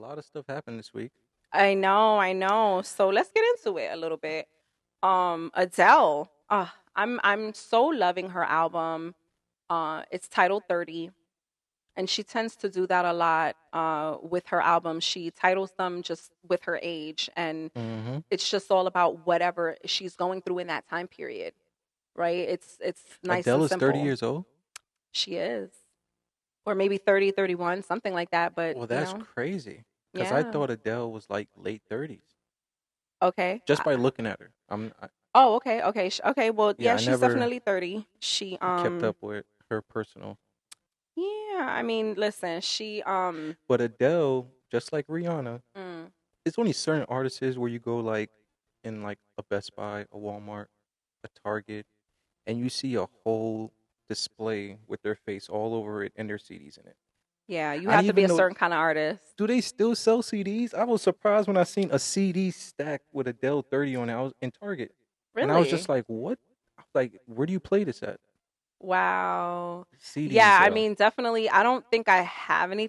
lot of stuff happened this week. I know, I know. So let's get into it a little bit. Adele. I'm so loving her album. It's titled 30, and she tends to do that a lot with her albums. She titles them just with her age, and Hmm. it's just all about whatever she's going through in that time period, right? It's nice Adele and is 30 simple. years old. She is. Or maybe 30, 31, something like that, but, Well, that's crazy. Because I yeah. thought Adele was like late 30s Okay. just by looking at her. Oh, okay, okay, okay. Well, Yeah, yeah, I she's never definitely 30. She kept up with her personal. yeah, I mean, listen, But Adele, just like Rihanna, mm, it's only certain artists where you go like in like a Best Buy, a Walmart, a Target, and you see a whole display with their face all over it and their CDs in it. yeah, you I didn't have to be even a know. certain kind of artist. Do they still sell CDs? I was surprised when I seen a CD stack with Adele 30 on it. I was in Target, and I was just Really? like, "What? Like, where do you play this at?" Wow. CDs, Yeah, I mean, definitely. I don't think I have any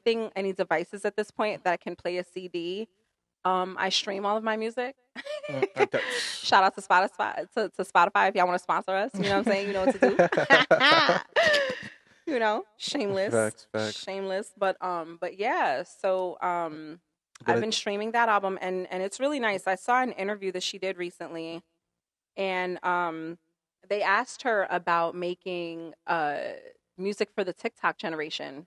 devices at this point that can play a CD. I stream all of my music. Shout out to Spotify to Spotify if y'all want to sponsor us. You know what I'm saying? You know what to do. Shameless, Facts, facts. shameless. But yeah. So But I've been streaming that album, and it's really nice. I saw an interview that she did recently, and they asked her about making music for the TikTok generation.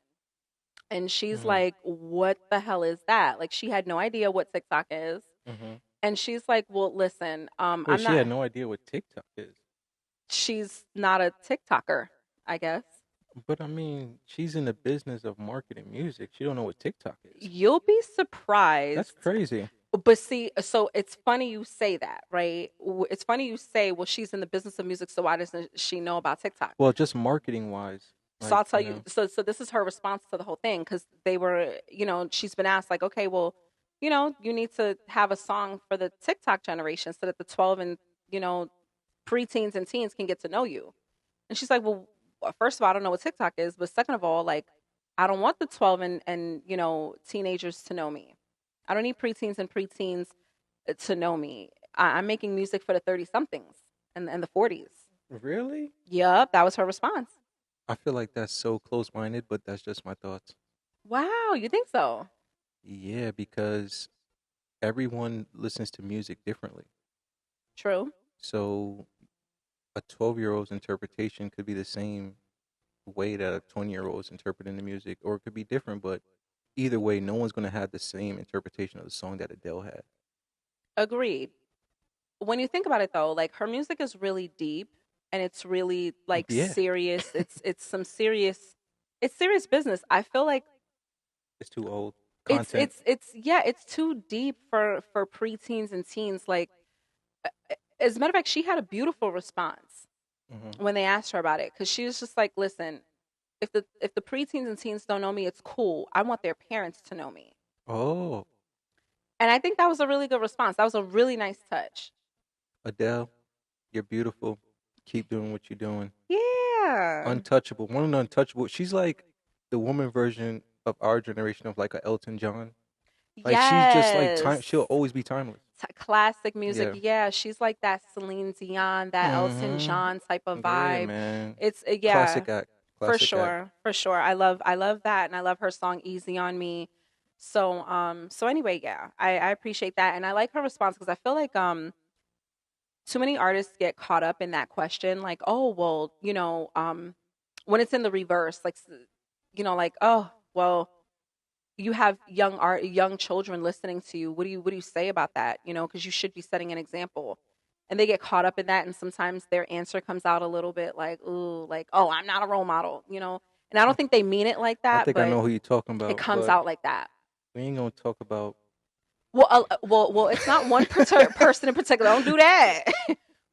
And she's mm, like, "What the hell is that?" Like she had no idea what TikTok is. hmm. And she's like, "Well, listen, Wait, I'm she had not." no idea what TikTok is. She's not a TikToker, I guess. But I mean, she's in the business of marketing music. She don't know what TikTok is. You'll be That's surprised. crazy. But see, so it's funny you say that, right? It's funny you say, well, she's in the business of music, so why doesn't she know about TikTok? Well, just marketing wise, So like I'll tell you. So this is her response to the whole thing because they were, she's been asked like, okay, well, you need to have a song for the TikTok generation so that the 12 and you know preteens and teens can get to know you. And she's like, well, first of all, I don't know what TikTok is, but second of all, like, I don't want the 12 and teenagers to know me. I don't need preteens and preteens to know me. I'm making music for the 30 somethings and the 40s. really? Yup, that was her response. I feel like that's so close minded, but that's just my thoughts. Wow, you think so? Yeah, because everyone listens to music differently. True. So a 12-year-old's interpretation could be the same way that a 20-year-old is interpreting the music, or it could be different, but either way, no one's going to have the same interpretation of the song that Adele had. Agreed. When you think about it though, like her music is really deep and it's really like Yeah, serious. It's serious business. I feel like it's too old. it's Content. it's it's yeah, it's too deep for preteens and teens. Like as a matter of fact, she had a beautiful response Hmm. when they asked her about it because she was just like, "Listen, if the preteens and teens don't know me, it's cool. I want their parents to know me." Oh, And I think that was a really good response. That was a really nice touch. Adele, you're beautiful. Keep doing what you're doing. Yeah. Untouchable. One of the untouchable. She's like the woman version of our generation of like a Elton John. Like she's just like time. Yes. She'll always be timeless. Classic music. Yeah. Yeah, she's like that Celine Dion, that Elton Mm-hmm. John type of Yeah, vibe. man. It's yeah, Classic act. for Classic act. sure. For sure. I love that and I love her song Easy on Me. So anyway, yeah. I appreciate that and I like her response because I feel like too many artists get caught up in that question like, "Oh, well, when it's in the reverse like like, "Oh, well, you have young children listening to you. What do you say about that? Because you should be setting an example." And they get caught up in that, and sometimes their answer comes out a little bit like, "Ooh, like, oh, I'm not a role model." And I don't think they mean it like I that, think I but know who you're talking it about, comes but out like that. we ain't gonna talk about Well, it's not one person in particular. Don't do that.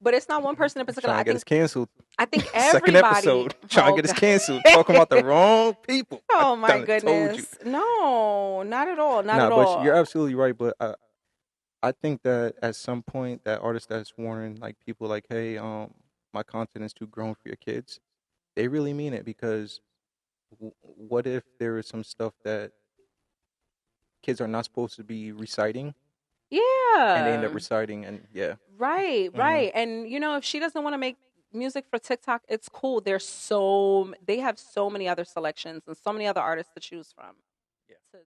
But it's not one person in particular. trying to I get us think canceled. I think Second everybody. episode, trying to Oh get us God. canceled, talking about the wrong people. I Oh my done told you. goodness. No, not at all. Not Nah, at but you're all. absolutely right. But I think that at some point, that artist that's warning like people like, hey, my content is too grown for your kids. They really mean it because what if there is some stuff that kids are not supposed to be reciting, and they end up Yeah. reciting, and yeah. Right, Hmm. right. And if she doesn't want to make music for TikTok, it's cool. They have so many other selections and so many other artists to choose from. Yeah. To